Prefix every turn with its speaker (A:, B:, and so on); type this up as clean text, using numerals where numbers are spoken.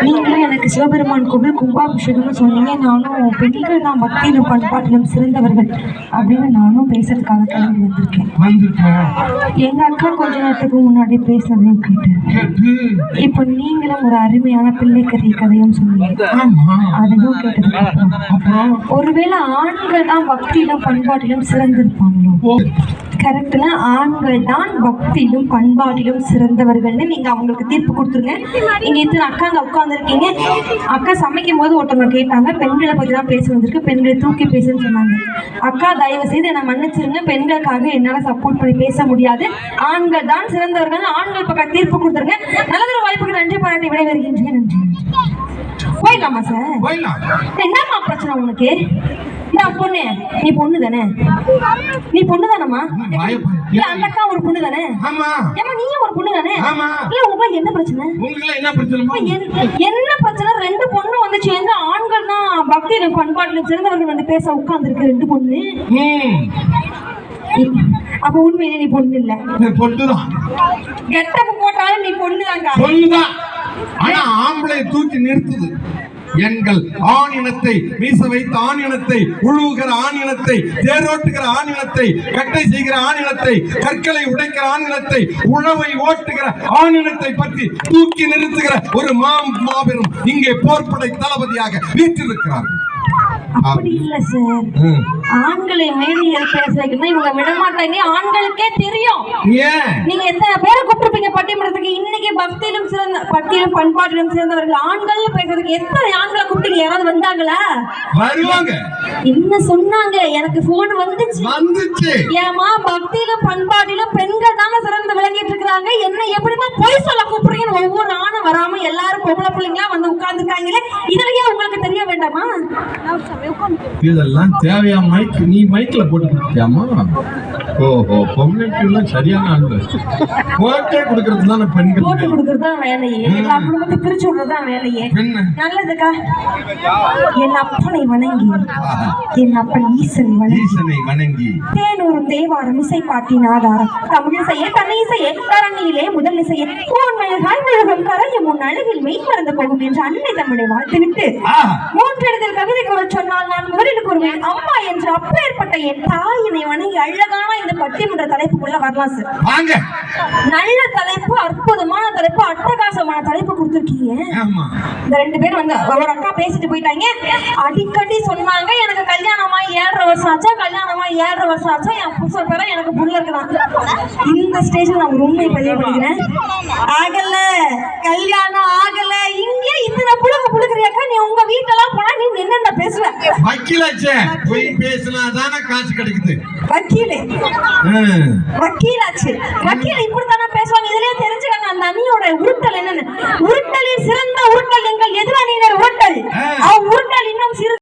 A: நீங்களும் எனக்கு சிவபெருமான் கோவில் கும்பாபிஷேகம்னு சொன்னீங்க. நானும் பெண்கள் தான் பக்தியிலும் பண்பாட்டிலும் சிறந்தவர்கள் அப்படின்னு நானும் பேசுறதுக்காக கிளம்பி வந்திருக்கேன். எங்க அக்கா கொஞ்ச நேரத்துக்கு முன்னாடி பேசுறதையும் கேட்டேன். இப்ப நீங்களும் ஒரு அருமையான பிள்ளைக்கறி கதையும் சொன்னீங்க. அதையும் கேட்டதுக்கு ஒருவேளை ஆண்கள் தான் பக்தியிலும் பண்பாட்டிலும் சிறந்திருப்பாங்களோ? கரெக்ட்ல, ஆண்கள் தான் பக்தியிலும் பண்பாட்டிலும் சிறந்தவர்கள்னு நீங்க அவங்களுக்கு தீர்ப்பு கொடுத்துருங்க. நீங்க இத்தனை அக்காங்க உட்காந்துருக்கீங்க. அக்கா சமைக்கும் போது ஒருத்தவங்க கேட்டாங்க, பெண்களை பத்தி தான் பேச வந்திருக்கு, பெண்களை தூக்கி பேசுன்னு சொன்னாங்க. அக்கா தயவு செய்து என்னை மன்னிச்சிருங்க, பெண்களுக்காக என்னால சப்போர்ட் பண்ணி பேச முடியாது. ஆண்கள் தான் சிறந்தவர்கள், ஆண்கள் பக்கம் தீர்ப்பு கொடுத்துருங்க. நல்லதொரு வாய்ப்புக்கு நன்றி பாராட்டி விடைபெறுகின்றேன். நன்றி. போயிடலாமா சார்? என்னம்மா பிரச்சனை உனக்கு? நான் பொண்ணு, நீ பொண்ணு தானே? நீ பொண்ணு தானம்மா? அந்த அக்கா ஒரு பொண்ணு தானே? ஏமா நீயும் ஒரு பொண்ணு தானே? இல்ல உங்களுக்கு என்ன பிரச்சனை? என்ன பிரச்சனை? ரெண்டு பொண்ணு வந்து சேர்ந்து ஆண்கள் தான் பக்தியிலும் பண்பாட்டிலும் சிறந்தவர்கள் வந்து பேச உட்கார்ந்து இருக்கு. ரெண்டு பொண்ணு. அப்ப உண்மையிலே நீ பொண்ணு இல்ல, பொண்ணுதான். கெட்டப்பு போட்டாலும் நீ பொண்ணுதாங்க.
B: ஆனா ஆம்பளை தூக்கி நிறுத்துது. எண்கள் ஆண் இனத்தை, மீச வைத்த ஆண் இனத்தை, உழுவுகிற ஆண் இனத்தை, தேரோட்டுகிற ஆண் இனத்தை, கட்டை செய்கிற ஆண் இனத்தை, கற்களை உடைக்கிற ஆண் இனத்தை, உழவை ஓட்டுகிற ஆண் இனத்தை பற்றி தூக்கி நிறுத்துகிற ஒரு மாபெரும் இங்கே போர்ப்படை தளபதியாக வீற்றிருக்கிறார்கள்.
A: அப்படி இல்ல சார், ஆண்களை மேடையில் பேச வைக்கணும் இவங்க விடமாட்டாங்க. ஆண்களுக்கே தெரியும். நீங்க எத்தனை பேரை கூப்பிட்டுருப்பீங்க பட்டிமன்றத்துக்கு? இன்னைக்கு பக்தியிலும் சிறந்த, பக்தியிலும் பண்பாட்டிலும் சிறந்தவர்கள் ஆண்கள் பேசுறதுக்கு எத்தனை ஆண்களை கூப்பிட்டு யாராவது வந்தாங்களா?
B: வருவாங்க.
A: என்ன சொன்னாங்க? எனக்கு போன் வந்துச்சு. ஏமா பக்தியிலும் பண்பாட்டிலும் பெண்கள் தானே சிறந்து விளங்கிட்டு இருக்கிறாங்க, என்ன எப்படிமா பொய் சொல்ல கூப்பிடுறீங்கன்னு ஒவ்வொரு ஆணும் வராம எல்லாரும் பொம்பளை பிள்ளைங்களா வந்து உட்கார்ந்துருக்காங்களே, இதுலயே உங்களுக்கு தெரிய வேண்டாமா?
B: இதெல்லாம் தேவையா? மைக் நீ மைக்ல போட்டு கொடுத்தியாமா? ஓஹோ, பொம்மைக்குலாம் சரியான ஆளு. போட்டே கொடுக்கறது தானே பெண்கள்.
A: போட்டு கொடுக்கறது தான் வேலையே. எல்லா குடும்பத்தை பிரிச்சு விடுறது தான் வேலையே. நல்லதுக்கா. என் அப்பனை வணங்கி, என் அப்பன் ஈசனை வணங்கி தேனூரும் தேவாரம் இசை பாட்டின் ஆதாரம் தமிழிசையே தன்னை இசையே தரணியிலே முதல் இசையே கோன்மழகாய் மிளகும் கரையும் முன் அழகில் மெய் மறந்து போகும் என்று அன்னை தமிழை வாழ்த்துவிட்டு மூன்றெழுதில் கவிதை கூற சொன்னால் நான் முதலில் கூறுவேன் அம்மா என்று. அப்பேற்பட்ட என் தாயினை வணங்கி அழகான இந்த பட்டிமன்ற தலைப்புக்குள்ள வரலாம் சார். நல்ல தலைப்பு, அற்புதமான தலைப்பு, அட்டகாசமான தலைப்பு கொடுத்துருக்கீங்க. இந்த ரெண்டு பேரும் வந்து ஒரு அக்கா பேசிட்டு போயிட்டாங்க. அடிக்கடி சொன்னாங்க, எனக்கு கல்யாணமாய் 7.5 வருஷம் ஆச்சா, கல்யாணமாய் 7.5 வருஷம் ஆச்சா, என் புருஷன் பேர எனக்கு புள்ள இருக்குதான். இந்த ஸ்டேஜ்ல நான் ஒரு உண்மை பதிவு பண்ணிக்கிறேன். ஆகல, கல்யாணம் ஆகல, இங்கே இத்தனை புழுக்குறியாக்கா? நீ உங்க வீட்டெல்லாம் போனா நீ என்னென்ன பேசுவ? வக்கீலாச்சே, போய் பேசினாதானே காசு கிடைக்குது. வக்கீலாச்சு, வக்கீல் இப்படித்தானே பேசுவாங்க. இதுலயே தெரிஞ்சுக்காங்க அந்த அணியோட உருட்டல் என்னன்னு. உருட்டலில் சிறந்த உருட்டல் எங்கள் எதிராளியினர் உருட்டல். உருட்டல் இன்னும் சிறு